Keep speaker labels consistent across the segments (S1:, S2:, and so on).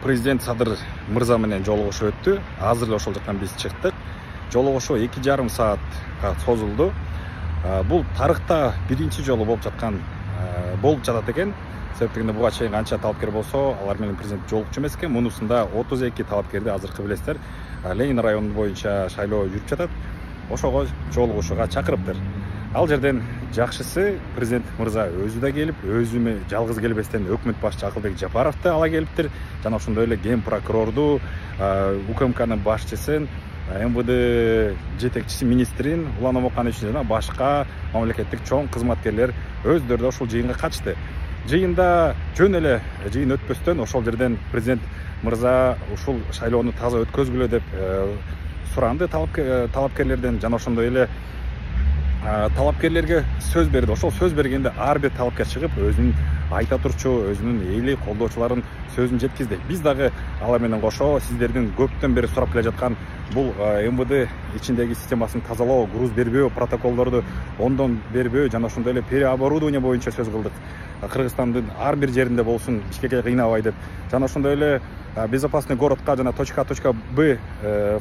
S1: президент Садыр мырза менен жолугушуу өттү. Азыр эле ошол жактан биз чыктык. Жолугушуу 2,5 саатка созулду. Бул тарыхта биринчи жолу болуп жатат экен. Себептегенде буга чейин канча талапкер болсо, алар менен президент жолугучу эмес экен. Мунусунда 32 талапкерди азыркы билесиздер. Ленин району боюнча шайлоо жүрүп жатат. Ошого жолугушууга чакырыптыр. Ал жерден жакшысы президент мырза өзү да келип, өзү жалгыз келбестен өкмөт башчы Акылбек Жапаровду ала келиптир. Жана ошондой эле ген прокурорду, УКМКнын башчысын, МВД жетекчиси министрин, Улан Омокановичтин жана башка мамлекеттик чоң кызматкерлер өздөрү да ушул жыйынга катышты. Жыйында жөн эле жыйын өтпөстөн ошол жерден президент мырза ушул шайлоону таза өткөзгүлө деп суранды талапкерлерден, жана ошондой эле талапкерлерге сөз берди. Ошол сөз бергенде ар бир талапкер чыгып өзүнүн айта турчу, өзүнүн эли колдоочуларын сөзүн жеткизди. Биз дагы алар менен кошо сиздердин көптөн бери сурап келе жаткан бул МВД ичиндеги системасын тазалоо, груз бербөө, протоколдорду ондон бербөө жана ошондой эле переоборудование боюнча сөз кылдык. Кыргызстандын ар бир жеринде болсун, Бишкекке кыйнабай деп. Жана ошондой эле безопасный городка жана точка Б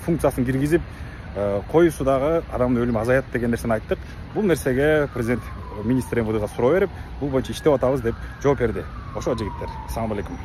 S1: функциясын киргизип коюусудагы адамдын өлүмү азаят деген нерсени айттык. Бул нерсеге президент министр МВДга суроо берип, бул боюнча иштеп атабыз деп жооп берди. Ошо жигиттер. Ассаламу алейкум.